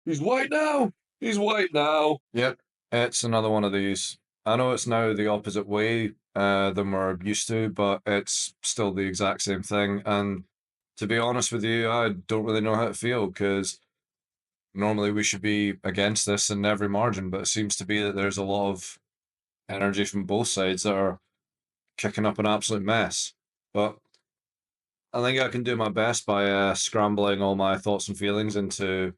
He's white now. He's white now. Yep, it's another one of these. I know it's now the opposite way than we're used to, but it's still the exact same thing. And to be honest with you, I don't really know how to feel because normally we should be against this in every margin, but it seems to be that there's a lot of energy from both sides that are kicking up an absolute mess. But I think I can do my best by scrambling all my thoughts and feelings into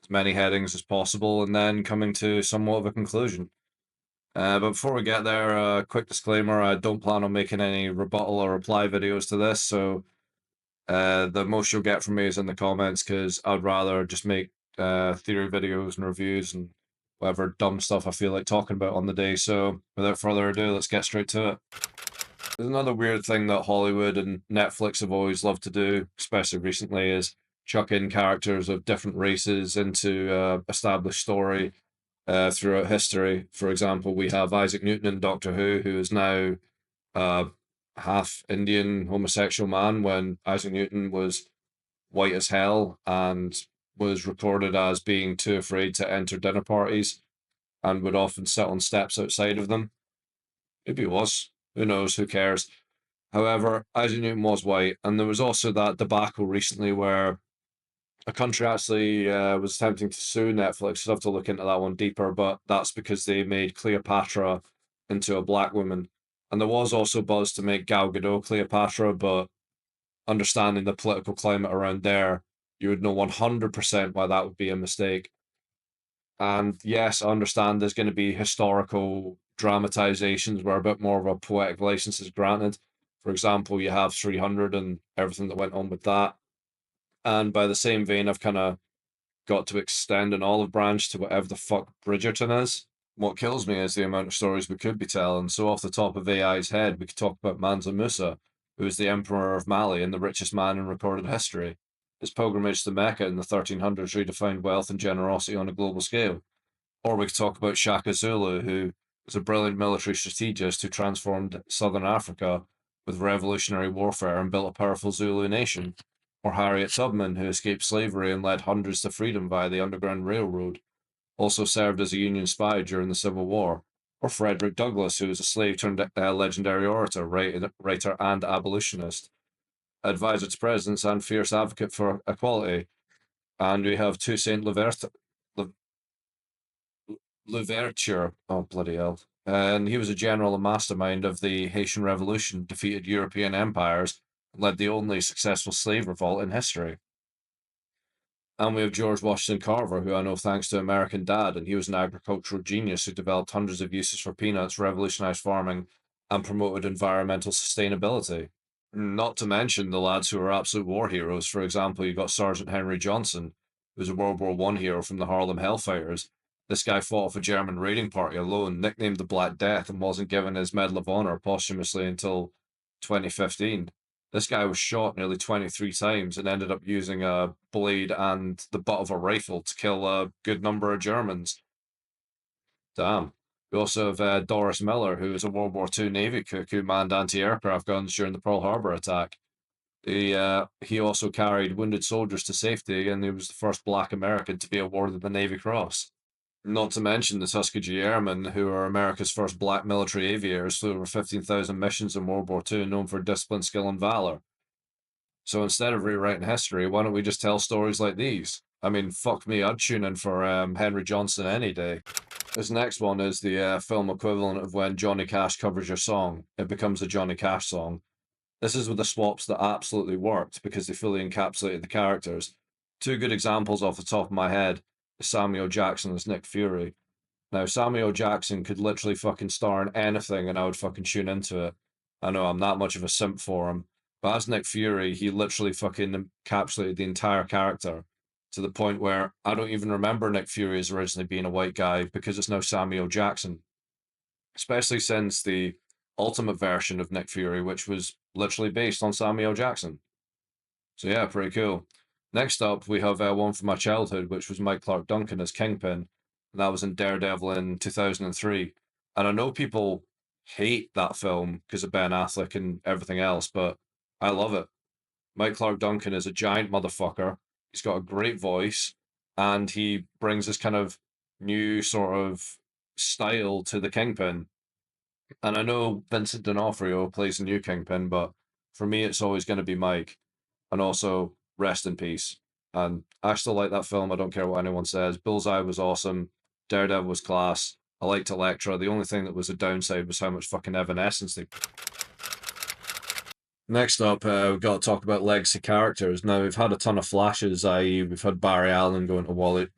as many headings as possible and then coming to somewhat of a conclusion. But before we get there, a quick disclaimer, I don't plan on making any rebuttal or reply videos to this, so the most you'll get from me is in the comments because I'd rather just make theory videos and reviews and whatever dumb stuff I feel like talking about on the day. So without further ado, let's get straight to it. There's another weird thing that Hollywood and Netflix have always loved to do, especially recently, is chuck in characters of different races into established story throughout history. For example, we have Isaac Newton in Doctor who is now a half Indian homosexual man when Isaac Newton was white as hell and was recorded as being too afraid to enter dinner parties and would often sit on steps outside of them. Maybe he was. Who knows? Who cares? However, Isaac Newton was white, and there was also that debacle recently where a country actually was attempting to sue Netflix. I'd have to look into that one deeper, but that's because they made Cleopatra into a black woman. And there was also buzz to make Gal Gadot Cleopatra, but understanding the political climate around there, you would know 100% why that would be a mistake. And yes, I understand there's going to be historical dramatizations where a bit more of a poetic license is granted. For example, you have 300 and everything that went on with that. And by the same vein, I've kind of got to extend an olive branch to whatever the fuck Bridgerton is. What kills me is the amount of stories we could be telling. So, off the top of AI's head, we could talk about Mansa Musa, who was the emperor of Mali and the richest man in recorded history. His pilgrimage to Mecca in the 1300s redefined wealth and generosity on a global scale. Or we could talk about Shaka Zulu, who was a brilliant military strategist who transformed southern Africa with revolutionary warfare and built a powerful Zulu nation. Or Harriet Tubman, who escaped slavery and led hundreds to freedom via the Underground Railroad, also served as a Union spy during the Civil War. Or Frederick Douglass, who was a slave turned legendary orator, writer, and abolitionist, advisor to presidents, and fierce advocate for equality. And we have Toussaint Louverture. Oh, bloody hell. And he was a general and mastermind of the Haitian Revolution, defeated European empires, and led the only successful slave revolt in history. And we have George Washington Carver, who I know thanks to American Dad, and he was an agricultural genius who developed hundreds of uses for peanuts, revolutionized farming, and promoted environmental sustainability. Not to mention the lads who are absolute war heroes. For example, you've got Sergeant Henry Johnson, who's a World War One hero from the Harlem Hellfighters. This guy fought off a German raiding party alone, nicknamed the Black Death, and wasn't given his Medal of Honor posthumously until 2015. This guy was shot nearly 23 times and ended up using a blade and the butt of a rifle to kill a good number of Germans. Damn. We also have Doris Miller, who was a World War II Navy cook who manned anti-aircraft guns during the Pearl Harbor attack. He also carried wounded soldiers to safety, and he was the first Black American to be awarded the Navy Cross. Not to mention the Tuskegee Airmen, who are America's first black military aviators, flew over 15,000 missions in World War II, known for discipline, skill, and valor. So instead of rewriting history, why don't we just tell stories like these? I mean, fuck me, I'd tune in for Henry Johnson any day. This next one is the film equivalent of when Johnny Cash covers your song. It becomes a Johnny Cash song. This is with the swaps that absolutely worked because they fully encapsulated the characters. Two good examples off the top of my head is Samuel Jackson as Nick Fury. Now, Samuel Jackson could literally fucking star in anything and I would fucking tune into it. I know I'm that much of a simp for him. But as Nick Fury, he literally fucking encapsulated the entire character to the point where I don't even remember Nick Fury as originally being a white guy because it's now Samuel Jackson. Especially since the ultimate version of Nick Fury, which was literally based on Samuel Jackson. So yeah, pretty cool. Next up, we have one from my childhood, which was Mike Clark Duncan as Kingpin, and that was in Daredevil in 2003. And I know people hate that film because of Ben Affleck and everything else, but I love it. Mike Clark Duncan is a giant motherfucker. He's got a great voice. and he brings this kind of new sort of style to the Kingpin. And I know Vincent D'Onofrio plays the new Kingpin, but for me, it's always going to be Mike. And also, rest in peace. And I still like that film. I don't care what anyone says. Bullseye was awesome. Daredevil was class. I liked Elektra. The only thing that was a downside was how much fucking Evanescence they. Next up, we've got to talk about legacy characters. Now, we've had a ton of flashes, i.e., we've had Barry Allen going to Wally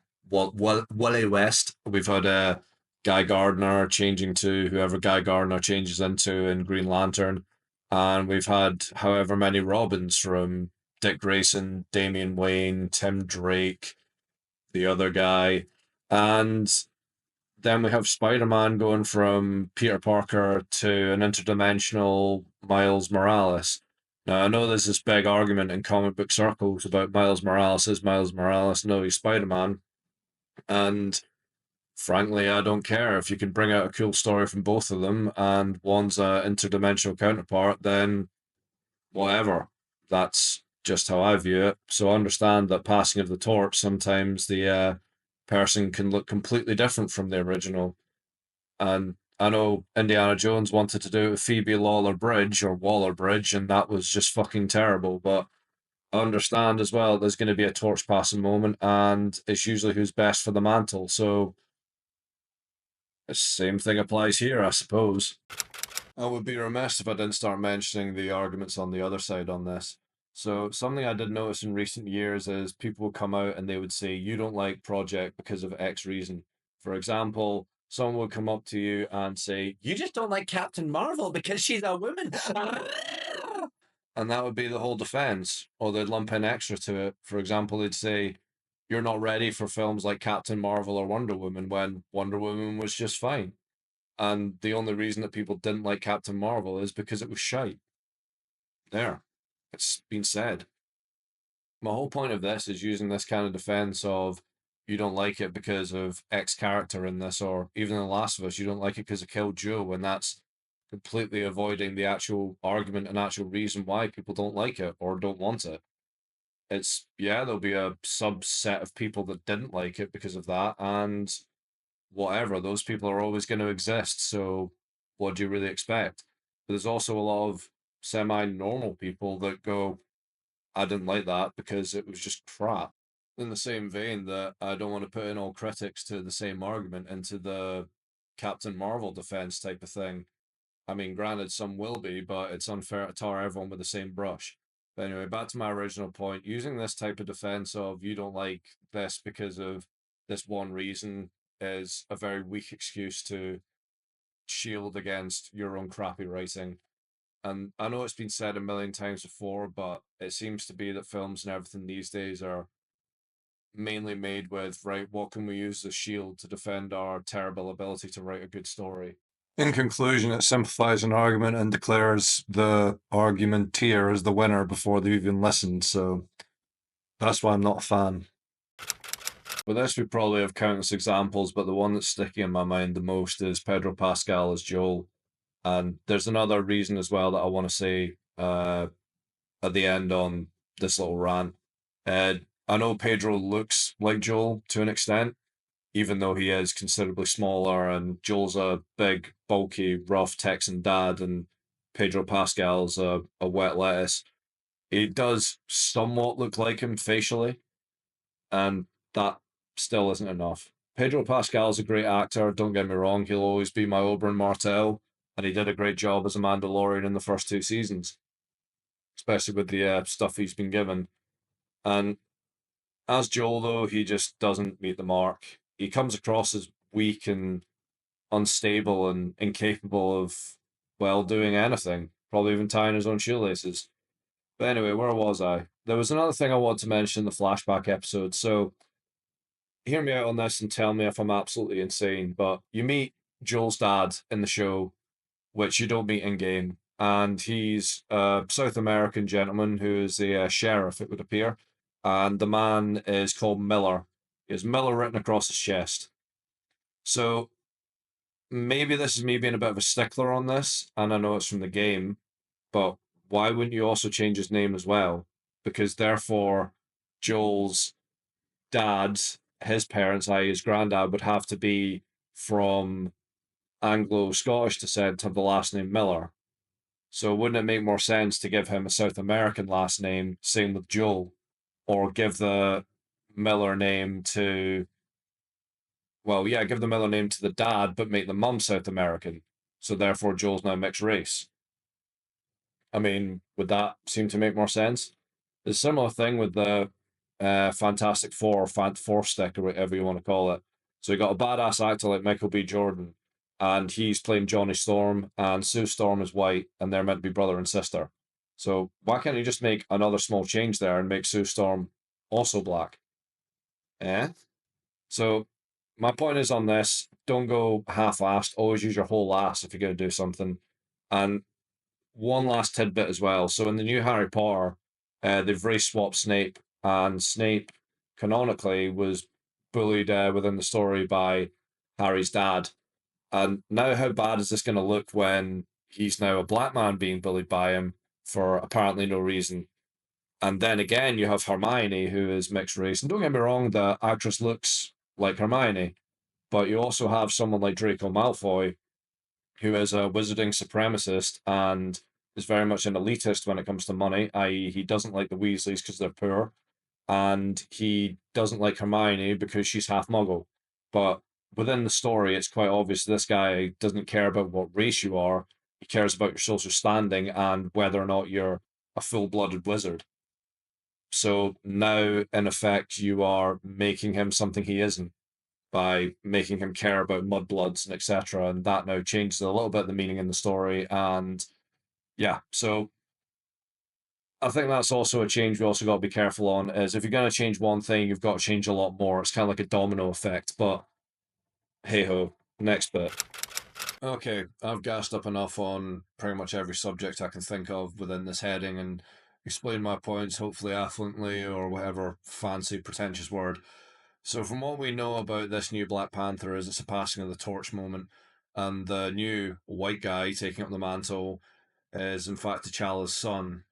West. We've had Guy Gardner changing to whoever Guy Gardner changes into in Green Lantern. And we've had however many Robins from Dick Grayson, Damian Wayne, Tim Drake, the other guy. And then we have Spider-Man going from Peter Parker to an interdimensional Miles Morales. Now, I know there's this big argument in comic book circles about Miles Morales. Is Miles Morales? No, he's Spider-Man. And frankly, I don't care. If you can bring out a cool story from both of them and one's a interdimensional counterpart, then whatever. That's just how I view it. So I understand that passing of the torch, sometimes the person can look completely different from the original. And I know Indiana Jones wanted to do it with Phoebe Lawler Bridge or Waller Bridge, and that was just fucking terrible. But I understand as well there's going to be a torch passing moment, and it's usually who's best for the mantle. So the same thing applies here, I suppose. I would be remiss if I didn't start mentioning the arguments on the other side on this. So, something I did notice in recent years is people would come out and they would say, you don't like Project because of X reason. For example, someone would come up to you and say, you just don't like Captain Marvel because she's a woman. And that would be the whole defense, or they'd lump in extra to it. For example, they'd say, you're not ready for films like Captain Marvel or Wonder Woman when Wonder Woman was just fine. And the only reason that people didn't like Captain Marvel is because it was shite. There. It's been said. My whole point of this is using this kind of defense of you don't like it because of X character in this, or even in The Last of Us, you don't like it because it killed Joe, when that's completely avoiding the actual argument and actual reason why people don't like it or don't want it. It's, yeah, there'll be a subset of people that didn't like it because of that, and whatever, those people are always going to exist. So what do you really expect? But there's also a lot of semi normal people that go, I didn't like that because it was just crap. In the same vein, that I don't want to put in all critics to the same argument into the Captain Marvel defense type of thing. I mean, granted, some will be, but it's unfair to tar everyone with the same brush. But anyway, back to my original point. Using this type of defense of you don't like this because of this one reason is a very weak excuse to shield against your own crappy writing. And I know it's been said a million times before, but it seems to be that films and everything these days are mainly made with, right, what can we use as a shield to defend our terrible ability to write a good story? In conclusion, it simplifies an argument and declares the argumenteer as the winner before they've even listened, so that's why I'm not a fan. With this, we probably have countless examples, but the one that's sticking in my mind the most is Pedro Pascal as Joel. And there's another reason as well that I want to say at the end on this little rant. I know Pedro looks like Joel to an extent, even though he is considerably smaller, and Joel's a big, bulky, rough Texan dad, and Pedro Pascal's a wet lettuce. He does somewhat look like him facially, and that still isn't enough. Pedro Pascal's a great actor, don't get me wrong, he'll always be my Oberyn Martell, and he did a great job as a Mandalorian in the first two seasons, especially with the stuff he's been given. And as Joel, though, he just doesn't meet the mark. He comes across as weak and unstable and incapable of, well, doing anything, probably even tying his own shoelaces. But anyway, where was I? There was another thing I wanted to mention in the flashback episode. So hear me out on this and tell me if I'm absolutely insane. But you meet Joel's dad in the show, which you don't meet in game. And he's a South American gentleman who is a sheriff, it would appear. And the man is called Miller. He has Miller written across his chest. So maybe this is me being a bit of a stickler on this, and I know it's from the game, but why wouldn't you also change his name as well? Because therefore, Joel's dad his parents, i.e., his granddad, would have to be from Anglo-Scottish descent, have the last name Miller. So wouldn't it make more sense to give him a South American last name, same with Joel, or give the Miller name to, well, yeah, give the Miller name to the dad, but make the mum South American. So therefore, Joel's now mixed race. I mean, would that seem to make more sense? There's a similar thing with the Fantastic Four or Fant Four stick or whatever you want to call it. So you got a badass actor like Michael B. Jordan, and he's playing Johnny Storm, and Sue Storm is white, and they're meant to be brother and sister. So why can't you just make another small change there and make Sue Storm also black? Eh? So my point is on this: don't go half-assed. Always use your whole ass if you're going to do something. And one last tidbit as well. So in the new Harry Potter, they've race swapped Snape, and Snape canonically was bullied within the story by Harry's dad. And now, how bad is this going to look when he's now a black man being bullied by him for apparently no reason? And then again, you have Hermione, who is mixed race. And don't get me wrong, the actress looks like Hermione, but you also have someone like Draco Malfoy, who is a wizarding supremacist and is very much an elitist when it comes to money, i.e., he doesn't like the Weasleys because they're poor, and he doesn't like Hermione because she's half muggle. But within the story, it's quite obvious this guy doesn't care about what race you are, he cares about your social standing and whether or not you're a full blooded wizard. So now, in effect, you are making him something he isn't by making him care about mudbloods and etc. And that now changes a little bit the meaning in the story. And yeah, so I think that's also a change we also got to be careful on is if you're going to change one thing, you've got to change a lot more. It's kind of like a domino effect, but hey ho, next bit. Okay, I've gassed up enough on pretty much every subject I can think of within this heading and explained my points, hopefully affluently or whatever fancy pretentious word. So from what we know about this new Black Panther is it's a passing of the torch moment, and the new white guy taking up the mantle is in fact T'Challa's son.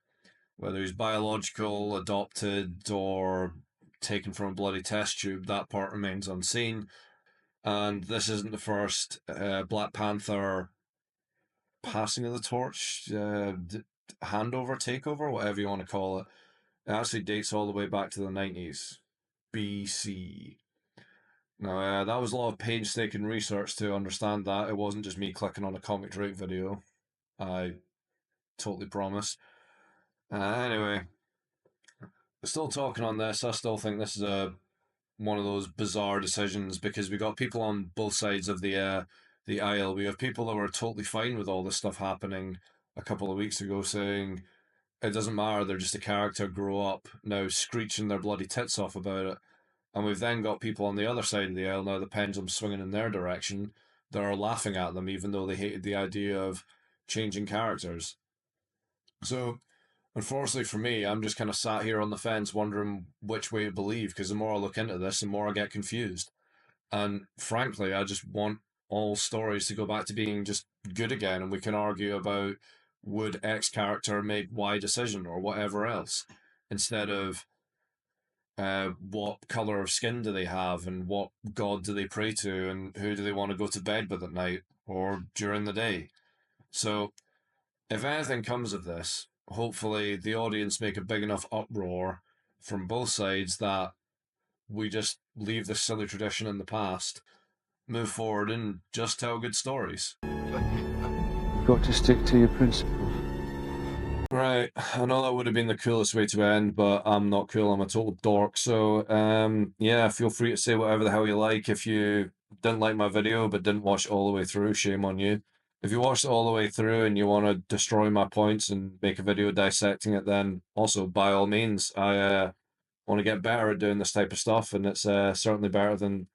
Whether he's biological, adopted, or taken from a bloody test tube, that part remains unseen. And this isn't the first Black Panther passing of the torch, handover, takeover, whatever you want to call it. It actually dates all the way back to the 90s BC. Now, that was a lot of painstaking research to understand that. It wasn't just me clicking on a Comic Drake video. I totally promise. Anyway, still talking on this, I still think this is one of those bizarre decisions because we got people on both sides of the aisle. We have people that were totally fine with all this stuff happening a couple of weeks ago, saying it doesn't matter, they're just a character, grow up, now screeching their bloody tits off about it. And we've then got people on the other side of the aisle, now the pendulum's swinging in their direction, that are laughing at them even though they hated the idea of changing characters. So, unfortunately for me, I'm just kind of sat here on the fence wondering which way to believe because the more I look into this, the more I get confused. And frankly, I just want all stories to go back to being just good again, and we can argue about would X character make Y decision or whatever else, instead of what color of skin do they have and what god do they pray to and who do they want to go to bed with at night or during the day. So if anything comes of this, hopefully the audience make a big enough uproar from both sides that we just leave this silly tradition in the past, move forward, and just tell good stories. You've got to stick to your principles. Right, I know that would have been the coolest way to end, but I'm not cool. I'm a total dork. So, yeah, feel free to say whatever the hell you like. If you didn't like my video but didn't watch it all the way through, shame on you. If you watched it all the way through and you want to destroy my points and make a video dissecting it, then also by all means, I want to get better at doing this type of stuff, and it's certainly better than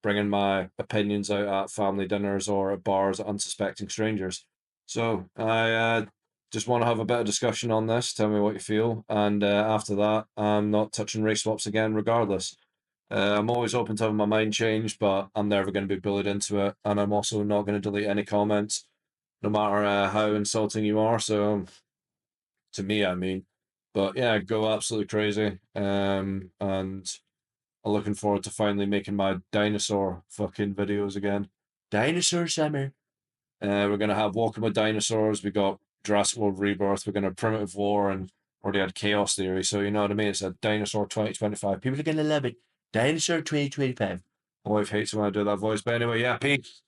bringing my opinions out at family dinners or at bars at unsuspecting strangers. So I just want to have a bit of discussion on this. Tell me what you feel, and after that, I'm not touching race swaps again, regardless. I'm always open to having my mind changed, but I'm never going to be bullied into it, and I'm also not going to delete any comments, no matter how insulting you are. So to me, I mean, but yeah, go absolutely crazy. And I'm looking forward to finally making my dinosaur fucking videos again. Dinosaur summer. We're gonna have Walking with Dinosaurs. We got Jurassic World Rebirth. We're gonna Primitive War, and already had Chaos Theory. So you know what I mean. It's a Dinosaur 2025. People are gonna love it. Dinosaur 2025. My wife hates it when I do that voice, but anyway, yeah. Peace.